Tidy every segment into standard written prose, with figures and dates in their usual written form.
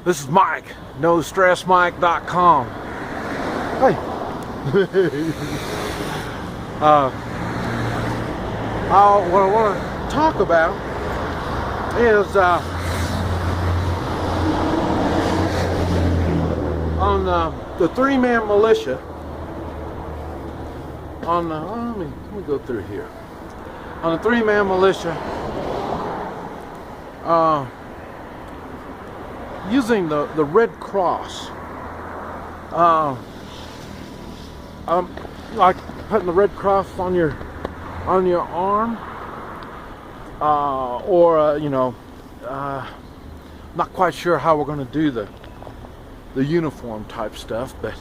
This is Mike, NoStressMike.com. Hey. What I want to talk about is on the three-man militia. On the, let me go through here. On the three-man militia, using the Red Cross, like putting the Red Cross on your arm, or not quite sure how we're going to do the uniform type stuff, but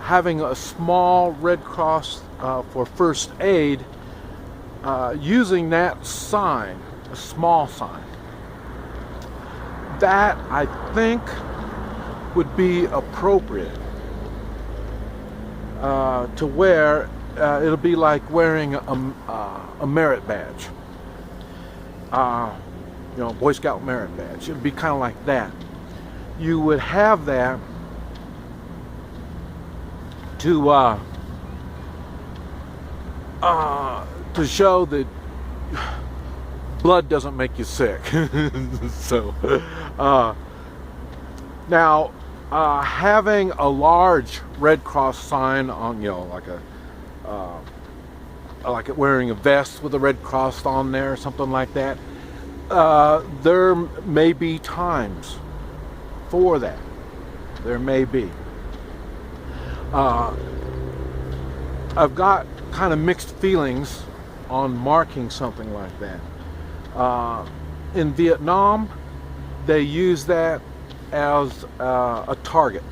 having a small Red Cross for first aid, using that sign, a small sign, that I think would be appropriate to wear. It'll be like wearing a merit badge, Boy Scout merit badge. It'd be kind of like that. You would have that to show that blood doesn't make you sick. So now having a large Red Cross sign on, like wearing a vest with a Red Cross on there or something like that, there may be times for that. There may be. I've got kind of mixed feelings on marking something like that. In Vietnam, they use that as a target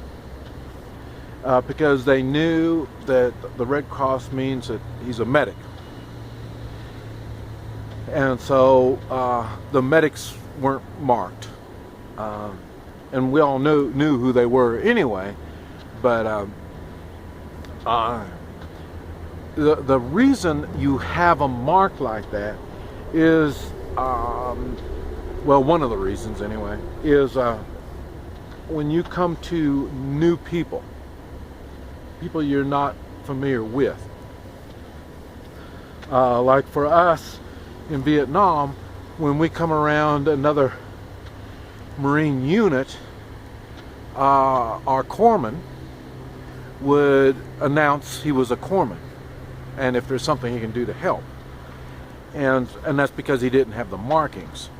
because they knew that the Red Cross means that he's a medic. And so the medics weren't marked. And we all knew who they were anyway, but the reason you have a mark like that is, one of the reasons anyway, is when you come to new people you're not familiar with. Like for us in Vietnam, when we come around another Marine unit, our corpsman would announce he was a corpsman, and if there's something he can do to help. And that's because he didn't have the markings.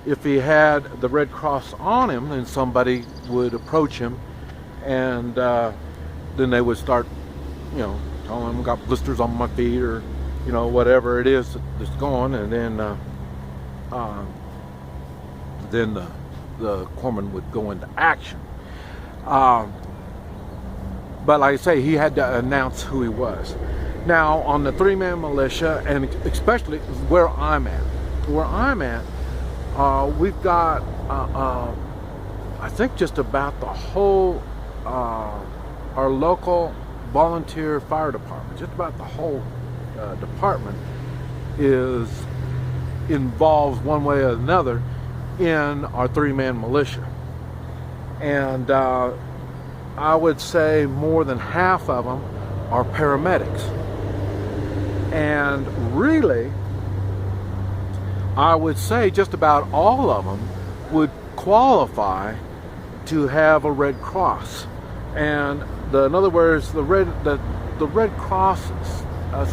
If he had the Red Cross on him, then somebody would approach him, and then they would start, telling him, got blisters on my feet, or whatever it is that's going, and then the corpsman would go into action. But like I say, he had to announce who he was. Now on the three-man militia, and especially where I'm at, we've got I think just about the whole our local volunteer fire department, just about the whole department is involved one way or another in our three-man militia. And I would say more than half of them are paramedics. And really, I would say just about all of them would qualify to have a Red Cross. And in other words, the Red Cross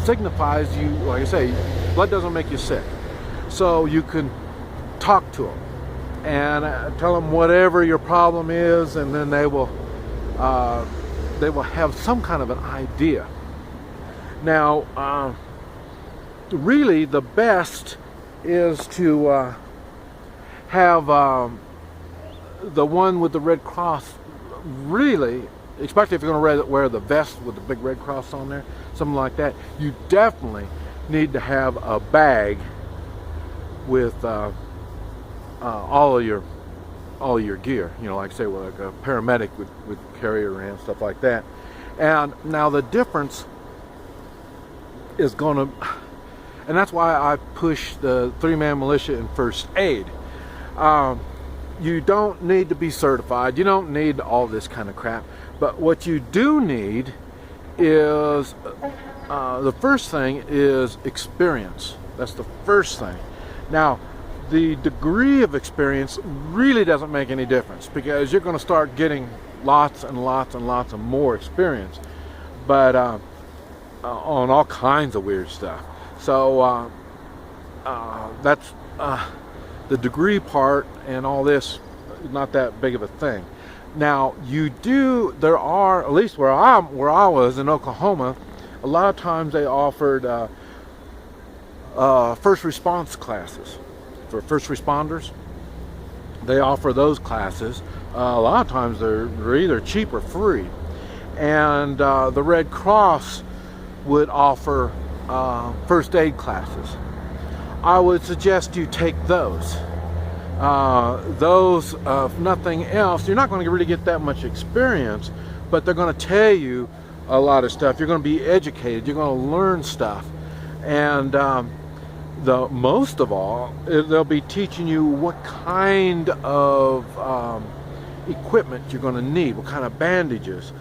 signifies you, like I say, blood doesn't make you sick. So you can talk to them and tell them whatever your problem is, and then they will have some kind of an idea. Now, really the best is to have the one with the Red Cross, really, especially if you're going to wear the vest with the big Red Cross on there, something like that. You definitely need to have a bag with all of your gear, like I say, like a paramedic would carry around, stuff like that. And now the difference is going to, and that's why I push the three-man militia in first aid. you don't need to be certified. You don't need all this kind of crap. But what you do need is, the first thing is experience. That's the first thing. Now, the degree of experience really doesn't make any difference, because you're going to start getting lots and lots and lots of more experience, but on all kinds of weird stuff. So that's the degree part, and all this is not that big of a thing. Now, there are, at least where I was in Oklahoma, a lot of times they offered first response classes for first responders. They offer those classes. A lot of times they're either cheap or free. And the Red Cross would offer first aid classes. I would suggest you take those. If nothing else, you're not going to really get that much experience, but they're going to tell you a lot of stuff. You're going to be educated. You're going to learn stuff. And most of all, they'll be teaching you what kind of equipment you're going to need, what kind of bandages.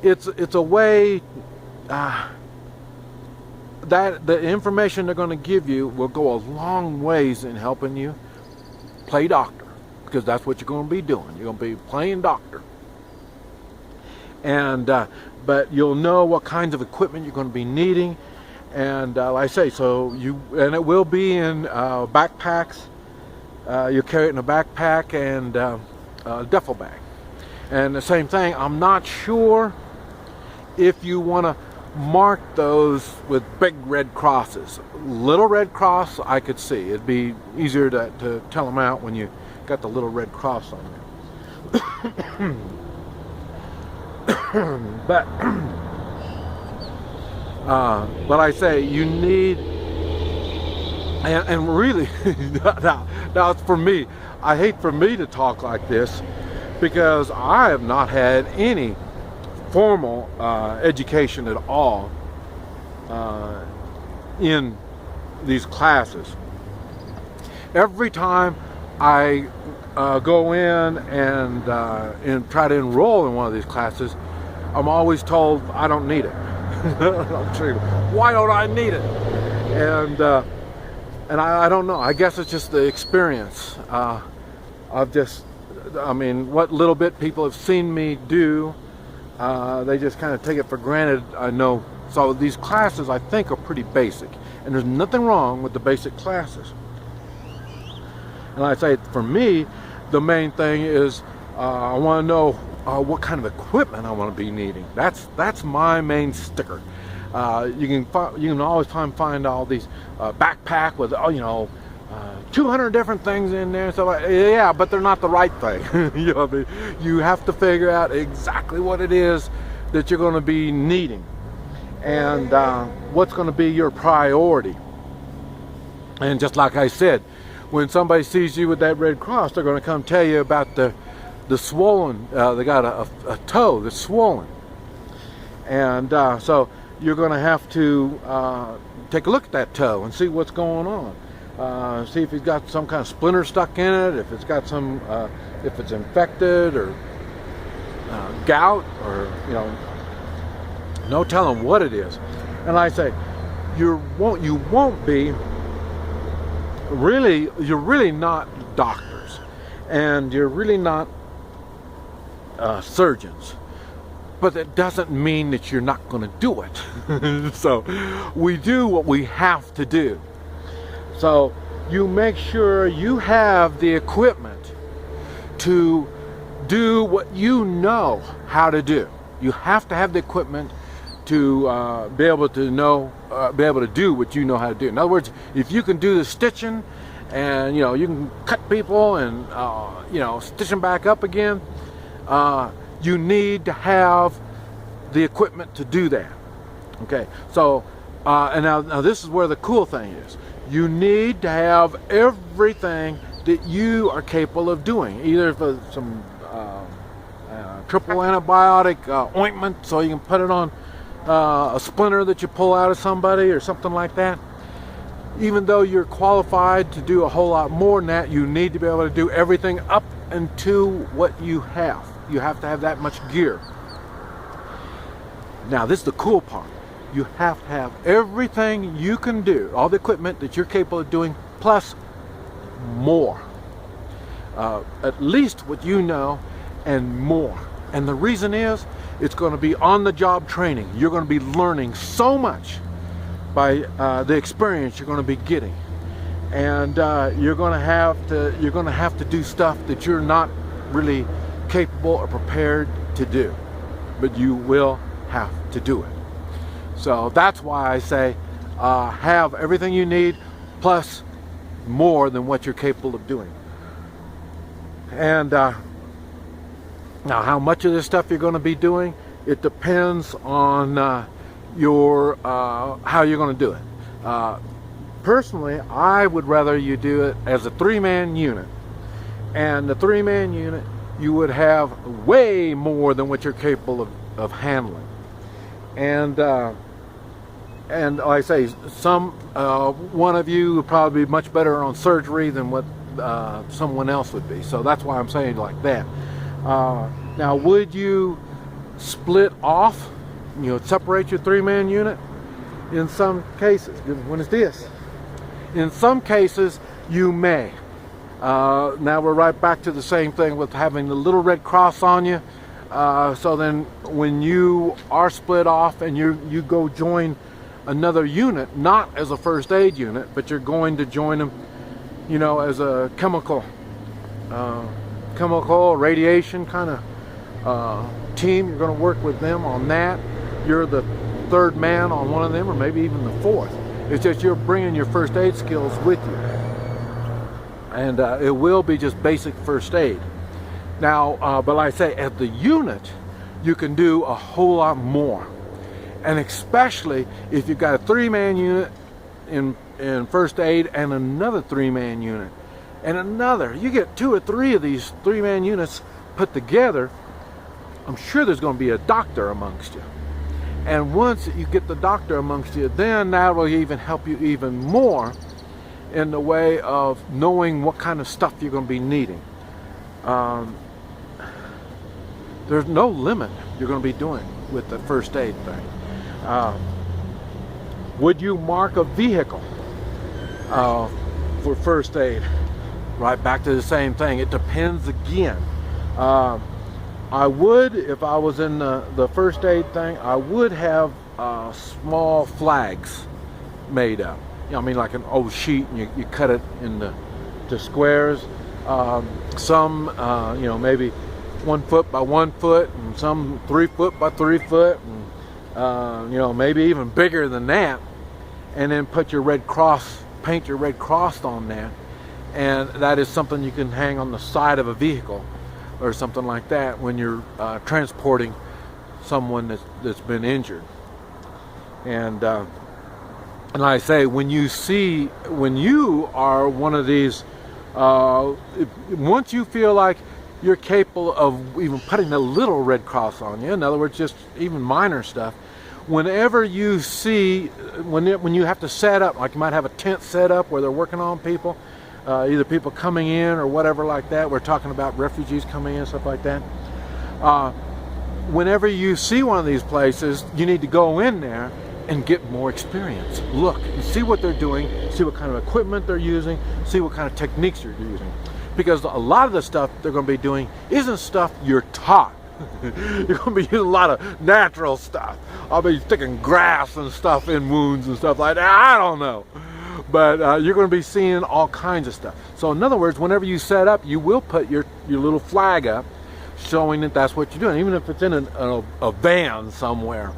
It's a way that the information they're going to give you will go a long ways in helping you play doctor, because that's what you're going to be doing. You're going to be playing doctor. And but you'll know what kinds of equipment you're going to be needing, and like I say, and it will be in backpacks. You'll carry it in a backpack and a duffel bag. And the same thing, I'm not sure if you want to mark those with big red crosses. Little red cross I could see. It'd be easier to tell them out when you got the little red cross on there. But I say you need, and really, now it's for me. I hate for me to talk like this, because I have not had any formal education at all in these classes. Every time I go in and try to enroll in one of these classes, I'm always told I don't need it. Why don't I need it? And I don't know. I guess it's just the experience. What little bit people have seen me do, they just kind of take it for granted. I know. So these classes, I think, are pretty basic, and there's nothing wrong with the basic classes. And I say, for me, the main thing is I want to know what kind of equipment I want to be needing. That's my main sticker. You can always find all these backpack with 200 different things in there. So yeah, but they're not the right thing. You have to figure out exactly what it is that you're going to be needing, and what's going to be your priority. And just like I said, when somebody sees you with that Red Cross, they're going to come tell you about the swollen. They got a toe that's swollen, and so you're going to have to take a look at that toe and see what's going on. See if it's got some kind of splinter stuck in it, if it's got some, if it's infected, or gout, or no telling what it is. And I say, you won't be really. You're really not doctors, and you're really not surgeons. But it doesn't mean that you're not going to do it. So we do what we have to do. So you make sure you have the equipment to do what you know how to do. You have to have the equipment to be able to do what you know how to do. In other words, if you can do the stitching, and you can cut people and stitch them back up again, you need to have the equipment to do that. Okay, so and now this is where the cool thing is. You need to have everything that you are capable of doing, either for some triple antibiotic ointment, so you can put it on a splinter that you pull out of somebody or something like that. even though you're qualified to do a whole lot more than that, you need to be able to do everything up into what you have. You have to have that much gear. Now, this is the cool part. You have to have everything you can do, all the equipment that you're capable of doing, plus more. At least what you know and more. And the reason is, it's going to be on-the-job training. You're going to be learning so much by the experience you're going to be getting, and you're going to have to do stuff that you're not really capable or prepared to do, but you will have to do it. So that's why I say have everything you need plus more than what you're capable of doing. And now, how much of this stuff you're going to be doing, it depends on your how you're going to do it. Personally, I would rather you do it as a 3-man unit, and the 3-man unit you would have way more than what you're capable of handling. And like I say, one of you would probably be much better on surgery than what someone else would be. So that's why I'm saying like that. Now, would you split off, separate your 3-man unit? In some cases. When is this? In some cases, you may. Now we're right back to the same thing with having the little red cross on you. So then when you are split off and you go join another unit, not as a first aid unit, but you're going to join them, as a chemical radiation kind of team. You're going to work with them on that. You're the 3rd man on one of them, or maybe even the 4th. It's just you're bringing your first aid skills with you, and it will be just basic first aid. Now, but like I say, as the unit, you can do a whole lot more, and especially if you've got a 3-man unit in first aid and another 3-man unit and another. You get 2 or 3 of these 3-man units put together, I'm sure there's going to be a doctor amongst you. And once you get the doctor amongst you, then that will even help you even more in the way of knowing what kind of stuff you're going to be needing. There's no limit you're going to be doing with the first aid thing. Would you mark a vehicle for first aid? Right back to the same thing. It depends again. I would, if I was in the first aid thing, I would have small flags made up. Like an old sheet, and you cut it into squares. Some, maybe 1 foot by 1 foot, and some 3 foot by 3 foot, and maybe even bigger than that. And then put your red cross, paint your red cross on that, and that is something you can hang on the side of a vehicle or something like that when you're transporting someone that's been injured. And like I say, when you are one of these, once you feel like you're capable of even putting a little red cross on you, in other words, just even minor stuff, whenever you see, when you have to set up, like you might have a tent set up where they're working on people, either people coming in or whatever like that. We're talking about refugees coming in, stuff like that. Whenever you see one of these places, you need to go in there and get more experience. Look and see what they're doing, see what kind of equipment they're using, see what kind of techniques you're using. Because a lot of the stuff they're going to be doing isn't stuff you're taught. You're going to be using a lot of natural stuff. I'll be sticking grass and stuff in wounds and stuff like that. I don't know. But you're going to be seeing all kinds of stuff. So in other words, whenever you set up, you will put your little flag up showing that that's what you're doing. Even if it's in a van somewhere,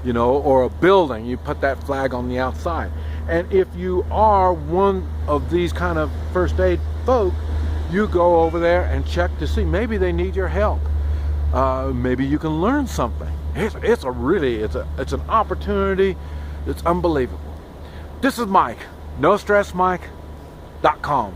or a building, you put that flag on the outside. And if you are one of these kind of first aid folk, you go over there and check to see maybe they need your help. Maybe you can learn something. It's an opportunity that's unbelievable. This is Mike, NoStressMike.com.